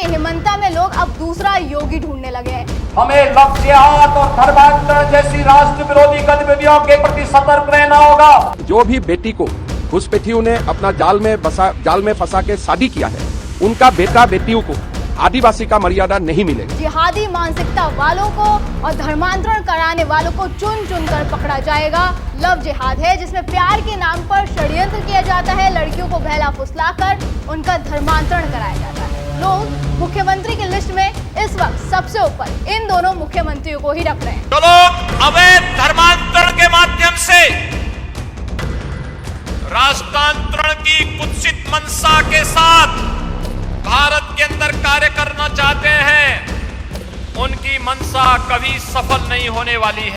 हेमंता में लोग अब दूसरा योगी ढूंढने लगे हैं। हमें लव जिहाद और धर्मांतरण जैसी राष्ट्र विरोधी गतिविधियों के प्रति सतर्क रहना होगा। जो भी बेटी को घुसपैठियों ने अपना जाल में फंसा के शादी किया है, उनका बेटा बेटियों को आदिवासी का मर्यादा नहीं मिलेगा। जिहादी मानसिकता वालों को और धर्मांतरण कराने वालों को चुन चुन कर पकड़ा जाएगा। लव जिहाद है जिसमें प्यार के नाम पर षड्यंत्र किया जाता है, लड़कियों को बहला फुसलाकर उनका धर्मांतरण कराया जाता है। लोग मुख्यमंत्री की लिस्ट में इस वक्त सबसे ऊपर इन दोनों मुख्यमंत्रियों को ही रख रहे हैं। तो लोग अवैध धर्मांतरण के माध्यम से राष्ट्रांतरण की कुत्सित मंशा के साथ भारत के अंदर कार्य करना चाहते हैं, उनकी मंशा कभी सफल नहीं होने वाली है।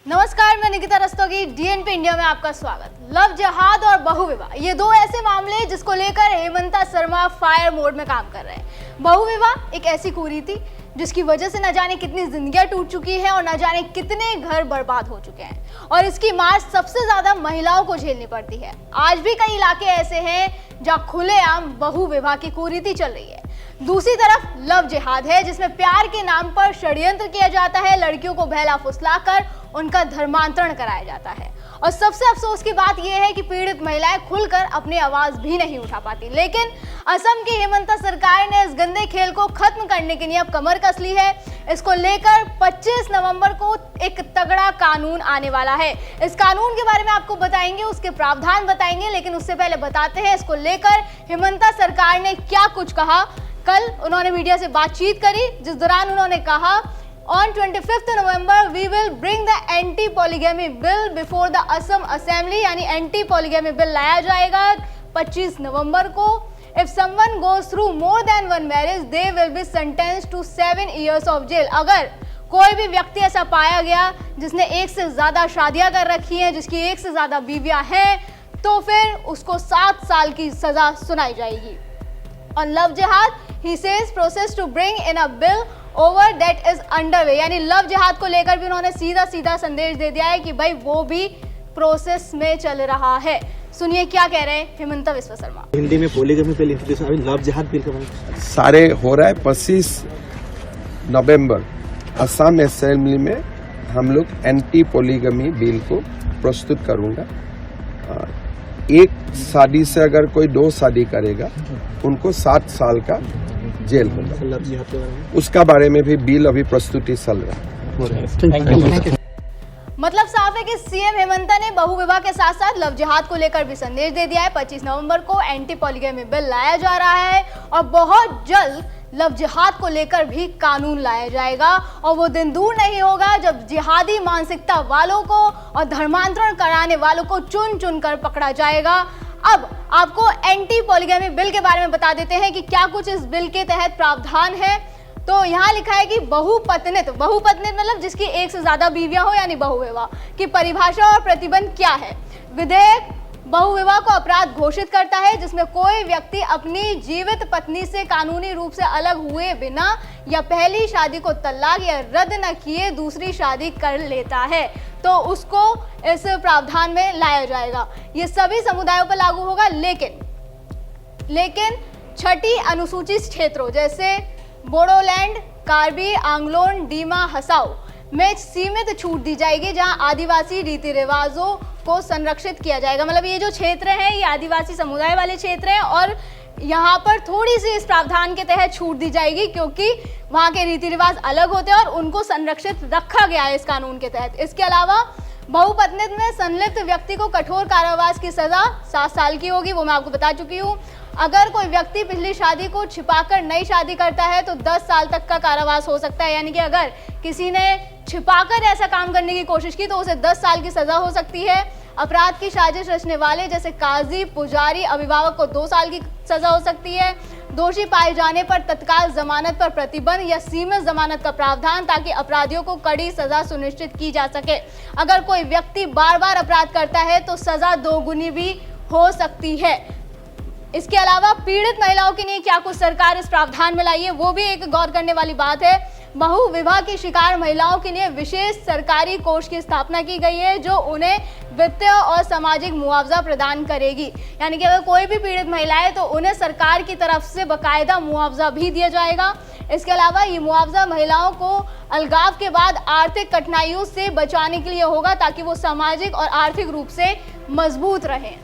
नमस्कार, मैं निकिता रस्तोगी, डीएनपी इंडिया में आपका स्वागत। लव जिहाद और बहुविवाह ये दो ऐसे मामले जिसको लेकर हेमंता शर्मा फायर मोड में काम कर रहे हैं। बहुविवाह एक ऐसी कुरीति जिसकी वजह से न जाने कितनी जिंदगियां टूट चुकी हैं और न जाने कितने घर बर्बाद हो चुके हैं और इसकी मार सबसे ज्यादा महिलाओं को झेलनी पड़ती है। आज भी कई इलाके ऐसे हैं जहां खुलेआम बहुविवाह की कुरीति चल रही है। दूसरी तरफ लव जिहाद है जिसमें प्यार के नाम पर षड्यंत्र किया जाता है, लड़कियों को बहला फुसलाकर उनका धर्मांतरण कराया जाता है। और सबसे अफसोस की बात यह है कि पीड़ित महिलाएं खुलकर अपनी आवाज भी नहीं उठा पाती। लेकिन असम की हेमंता सरकार ने इस गंदे खेल को खत्म करने के लिए अब कमर कस ली है। इसको लेकर 25 नवंबर को एक तगड़ा कानून आने वाला है। इस कानून के बारे में आपको बताएंगे, उसके प्रावधान बताएंगे, लेकिन उससे पहले बताते हैं इसको लेकर हेमंता सरकार ने क्या कुछ कहा। कल उन्होंने मीडिया से बातचीत करी जिस दौरान उन्होंने कहा, On 25th November, we will bring the anti-polygamy bill before the Assam Assembly, यानी anti-polygamy bill लाया जाएगा 25 नवंबर को। If someone goes through more than one marriage, they will be sentenced to 7 years of jail. अगर कोई भी व्यक्ति ऐसा पाया गया जिसने एक से ज्यादा शादियां कर रखी हैं, जिसकी एक से ज्यादा बीवियां हैं, तो फिर उसको 7 साल की सजा सुनाई जाएगी। और लव जिहाद, he says process to bring in a bill over that is underway, यानी लव जिहाद को लेकर भी उन्होंने सीधा सीधा संदेश दे दिया है कि भाई वो भी प्रोसेस में चल रहा है। सुनिए क्या कह रहे हैं हेमंता विश्व शर्मा। हिंदी में पॉलीगमी बिल इंट्रोड्यूस, अभी लव जिहाद बिल का सारे हो रहा है। 25 नवंबर असम असेंबली में हम लोग एंटी पॉलीगमी बिल को प्रस्तुत करूंगा। एक शादी से अगर कोई 2 शादी करेगा उनको 7 साल का जेल होगा। उसका बारे में भी बिल अभी प्रस्तुति चल रहा है। मतलब साफ है कि सीएम हेमंता ने बहुविवाह के साथ साथ लव जिहाद को लेकर भी संदेश दे दिया है। 25 नवंबर को एंटी पॉलीगमी बिल लाया जा रहा है और बहुत जल्द लव जिहाद को लेकर भी कानून लाया जाएगा। और वो दिन दूर नहीं होगा जब जिहादी मानसिकता वालों को और धर्मांतरण कराने वालों को चुन चुन कर पकड़ा जाएगा। अब आपको एंटी पॉलीगमी बिल के बारे में बता देते हैं कि क्या कुछ इस बिल के तहत प्रावधान है। तो यहाँ लिखा है कि बहुपत्नित मतलब जिसकी एक से ज्यादा बीवियां हो, यानी बहुविवाह की परिभाषा और प्रतिबंध क्या है। विधेयक बहुविवाह को अपराध घोषित करता है जिसमें कोई व्यक्ति अपनी जीवित पत्नी से कानूनी रूप से अलग हुए बिना या पहली शादी को तलाक या रद्द न किए दूसरी शादी कर लेता है तो उसको इस प्रावधान में लाया जाएगा। ये सभी समुदायों पर लागू होगा, लेकिन छठी अनुसूचित क्षेत्रों जैसे बोडोलैंड, कार्बी आंग्लोन, डीमा हसाओ में सीमित छूट दी जाएगी, जहां आदिवासी रीति रिवाजों को संरक्षित किया जाएगा। मतलब ये जो क्षेत्र है ये आदिवासी समुदाय वाले क्षेत्र हैं और यहाँ पर थोड़ी सी इस प्रावधान के तहत छूट दी जाएगी क्योंकि वहाँ के रीति रिवाज अलग होते हैं और उनको संरक्षित रखा गया है इस कानून के तहत। इसके अलावा बहुपत्नित में संलिप्त व्यक्ति को कठोर कारावास की सजा 7 साल की होगी, वो मैं आपको बता चुकी हूँ। अगर कोई व्यक्ति पिछली शादी को छिपाकर नई शादी करता है तो 10 साल तक का कारावास हो सकता है। यानी कि अगर किसी ने छिपाकर ऐसा काम करने की कोशिश की तो उसे 10 साल की सजा हो सकती है। अपराध की साजिश रचने वाले जैसे काजी, पुजारी, अभिभावक को 2 साल की सजा हो सकती है। दोषी पाए जाने पर तत्काल जमानत पर प्रतिबंध या सीमित जमानत का प्रावधान ताकि अपराधियों को कड़ी सजा सुनिश्चित की जा सके। अगर कोई व्यक्ति बार बार अपराध करता है तो सजा 2 गुनी भी हो सकती है। इसके अलावा पीड़ित महिलाओं के लिए क्या कुछ सरकार इस प्रावधान में लाई है वो भी एक गौर करने वाली बात है। बहु विवाह की शिकार महिलाओं के लिए विशेष सरकारी कोष की स्थापना की गई है जो उन्हें वित्तीय और सामाजिक मुआवजा प्रदान करेगी। यानी कि अगर कोई भी पीड़ित महिला है तो उन्हें सरकार की तरफ से बकायदा मुआवजा भी दिया जाएगा। इसके अलावा ये मुआवजा महिलाओं को अलगाव के बाद आर्थिक कठिनाइयों से बचाने के लिए होगा ताकि वो सामाजिक और आर्थिक रूप से मजबूत रहें।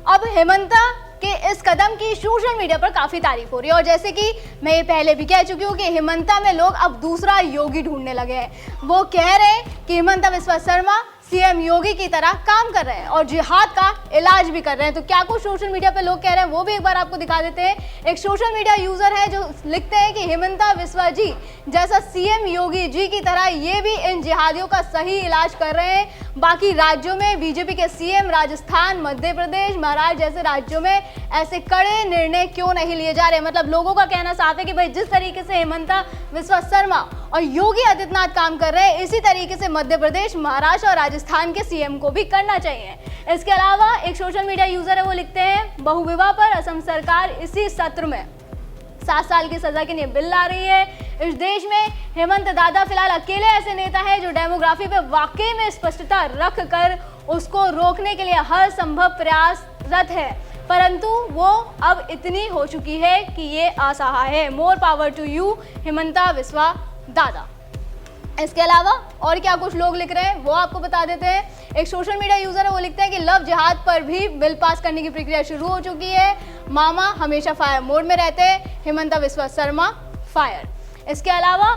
अब हेमंता के इस कदम की सोशल मीडिया पर काफी तारीफ हो रही है और जैसे कि मैं ये पहले भी कह चुकी हूँ कि हेमंता में लोग अब दूसरा योगी ढूंढने लगे हैं। वो कह रहे हैं कि हेमंता बिस्वा शर्मा सीएम योगी की तरह काम कर रहे हैं और जिहाद का इलाज भी कर रहे हैं। तो क्या कुछ सोशल मीडिया पे लोग कह रहे हैं वो भी एक बार आपको दिखा देते हैं। एक सोशल मीडिया यूजर है जो लिखते हैं कि हेमंता बिस्वा जी जैसा सीएम योगी जी की तरह ये भी इन जिहादियों का सही इलाज कर रहे हैं। बाकी राज्यों में बीजेपी के सीएम राजस्थान, मध्य प्रदेश, महाराष्ट्र जैसे राज्यों में ऐसे कड़े निर्णय क्यों नहीं लिए जा रहे। मतलब लोगों का कहना साफ है कि भाई जिस तरीके से हेमंता बिस्वा शर्मा और योगी आदित्यनाथ काम कर रहे हैं इसी तरीके से मध्य प्रदेश, महाराष्ट्र और राजस्थान के सीएम को भी करना चाहिए। इसके अलावा एक सोशल मीडिया यूजर है वो लिखते हैं बहुविवाह पर असम सरकार इसी सत्र में 7 साल की सजा के लिए बिल ला रही है। इस देश में हेमंत दादा फिलहाल अकेले ऐसे नेता हैं जो डेमोग्राफी पे वाकई में स्पष्टता रख कर उसको रोकने के लिए हर संभव प्रयासरत है, परंतु वो अब इतनी हो चुकी है कि ये असहाय है। More power to you Himanta Biswa दादा। इसके अलावा और क्या कुछ लोग लिख रहे हैं वो आपको बता देते हैं। एक सोशल मीडिया यूजर है वो लिखते हैं कि लव जिहाद पर भी बिल पास करने की प्रक्रिया शुरू हो चुकी है। मामा हमेशा फायर मोड में रहते हैं, हेमंता बिस्वा शर्मा फायर। इसके अलावा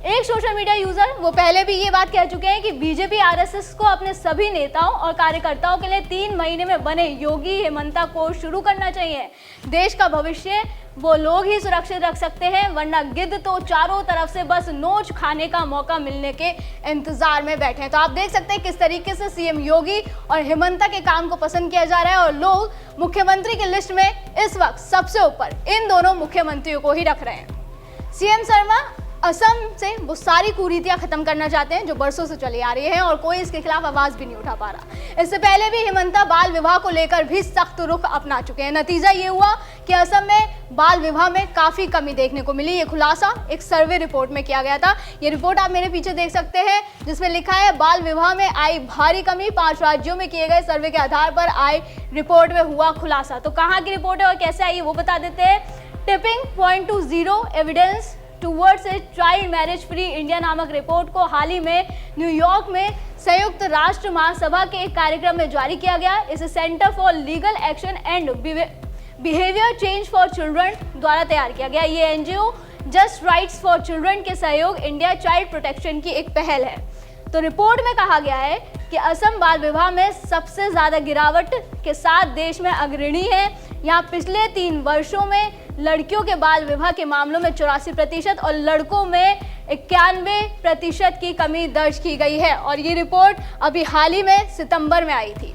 एक सोशल मीडिया यूजर वो पहले भी ये बात कह चुके हैं कि बीजेपी आरएसएस को अपने सभी नेताओं और कार्यकर्ताओं के लिए 3 महीने में बने योगी हेमंता को शुरू करना चाहिए। देश का भविष्य वो लोग ही सुरक्षित रख सकते हैं, वरना गिद्ध तो चारों तरफ से बस नोच खाने का मौका मिलने के इंतजार में बैठे हैं। तो आप देख सकते हैं किस तरीके से सीएम योगी और हेमंता के काम को पसंद किया जा रहा है और लोग मुख्यमंत्री की लिस्ट में इस वक्त सबसे ऊपर इन दोनों मुख्यमंत्रियों को ही रख रहे हैं। सीएम शर्मा असम से वो सारी कुरीतियां खत्म करना चाहते हैं जो बरसों से चली आ रही है और कोई इसके खिलाफ आवाज भी नहीं उठा पा रहा। इससे पहले भी हेमंता बाल विवाह को लेकर भी सख्त रुख अपना चुके हैं। नतीजा ये हुआ कि असम में बाल विवाह में काफी कमी देखने को मिली। ये खुलासा एक सर्वे रिपोर्ट में किया गया था। ये रिपोर्ट आप मेरे पीछे देख सकते हैं जिसमें लिखा है बाल विवाह में आई भारी कमी, 5 राज्यों में किए गए सर्वे के आधार पर आई रिपोर्ट में हुआ खुलासा। तो कहाँ की रिपोर्ट है और कैसे आई वो बता देते हैं। Tipping point two zero evidence towards a child marriage free India नामक रिपोर्ट को हाल ही में न्यूयॉर्क में संयुक्त राष्ट्र महासभा के एक कार्यक्रम में जारी किया गया। इसे centre for legal action and behaviour change for children द्वारा तैयार किया गया। ये NGO just rights for children के सहयोग इंडिया चाइल्ड प्रोटेक्शन की एक पहल है। तो रिपोर्ट में कहा गया है कि असम बाल विवाह में सबसे ज्यादा गिरावट के साथ देश में अग्रणी है। यहाँ पिछले 3 वर्षों में लड़कियों के बाल विवाह के मामलों में 84% और लड़कों में 91% की कमी दर्ज की गई है और ये रिपोर्ट अभी हाल ही में सितंबर में आई थी।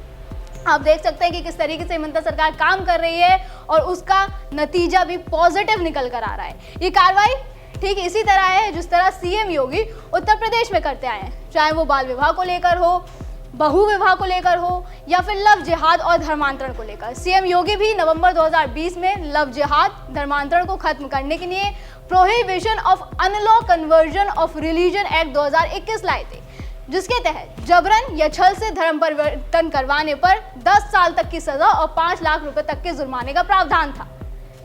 आप देख सकते हैं कि किस तरीके से हेमंता सरकार काम कर रही है और उसका नतीजा भी पॉजिटिव निकल कर आ रहा है। ये कार्रवाई ठीक इसी तरह है जिस तरह सीएम योगी उत्तर प्रदेश में करते आए हैं, चाहे वो बाल विवाह को लेकर हो, बहु विवाह को लेकर हो या फिर लव जिहाद और धर्मांतरण को लेकर। सीएम योगी भी नवंबर 2020 में लव जिहाद धर्मांतरण को खत्म करने के लिए prohibition of unlawful conversion of religion act 2021 लाए थे, जिसके तहत जबरन या छल से धर्म परिवर्तन करवाने पर 10 साल तक की सजा और 5 लाख रुपए तक के जुर्माने का प्रावधान था।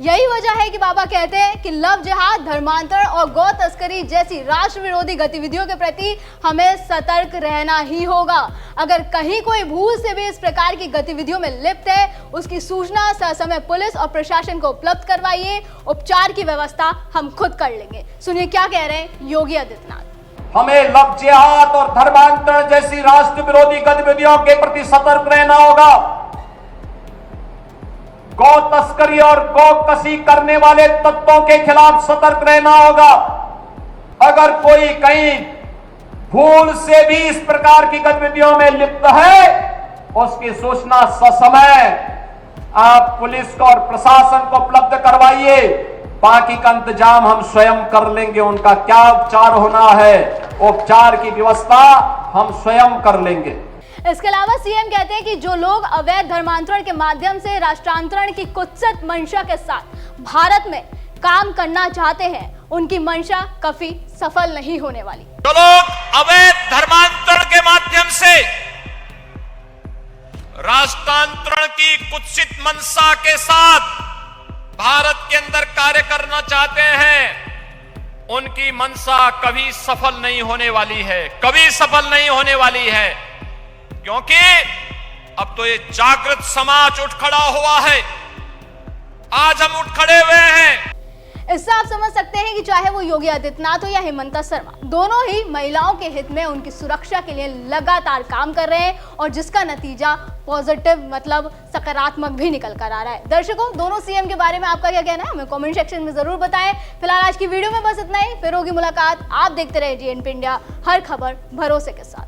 यही वजह है कि बाबा कहते हैं कि लव जिहाद, धर्मांतरण और गौ तस्करी जैसी राष्ट्र विरोधी गतिविधियों के प्रति हमें सतर्क रहना ही होगा। अगर कहीं कोई भूल से भी इस प्रकार की गतिविधियों में लिप्त है, उसकी सूचना ससमय पुलिस और प्रशासन को उपलब्ध करवाइए। उपचार की व्यवस्था हम खुद कर लेंगे। सुनिए क्या कह रहे हैं योगी आदित्यनाथ। हमें लव जिहाद और धर्मांतरण जैसी राष्ट्र विरोधी गतिविधियों के प्रति सतर्क रहना होगा। गौ तस्करी और गौ कसी करने वाले तत्वों के खिलाफ सतर्क रहना होगा। अगर कोई कहीं भूल से भी इस प्रकार की गतिविधियों में लिप्त है, उसकी सूचना ससमय आप पुलिस को और प्रशासन को उपलब्ध करवाइए। बाकी का इंतजाम हम स्वयं कर लेंगे। उनका क्या उपचार होना है, उपचार की व्यवस्था हम स्वयं कर लेंगे। इसके अलावा सीएम कहते हैं कि जो लोग अवैध धर्मांतरण के माध्यम से राष्ट्रांतरण की कुत्सित मंशा के साथ भारत में काम करना चाहते हैं उनकी मंशा कभी सफल नहीं होने वाली। जो लोग अवैध धर्मांतरण के माध्यम से राष्ट्रांतरण की कुत्सित मंशा के साथ भारत के अंदर कार्य करना चाहते हैं, उनकी मंशा कभी सफल नहीं होने वाली है, कभी सफल नहीं होने वाली है। क्योंकि अब तो ये जागृत समाज उठ खड़ा हुआ है, आज हम उठ खड़े हुए हैं। इससे आप समझ सकते हैं कि चाहे वो योगी आदित्यनाथ हो या हेमंता शर्मा, दोनों ही महिलाओं के हित में उनकी सुरक्षा के लिए लगातार काम कर रहे हैं और जिसका नतीजा पॉजिटिव मतलब सकारात्मक भी निकल कर आ रहा है। दर्शकों, दोनों सीएम के बारे में आपका क्या कहना है हमें कमेंट सेक्शन में जरूर बताएं। फिलहाल आज की वीडियो में बस इतना ही, फिर होगी मुलाकात। आप देखते रहे डीएनपी इंडिया, हर खबर भरोसे के साथ।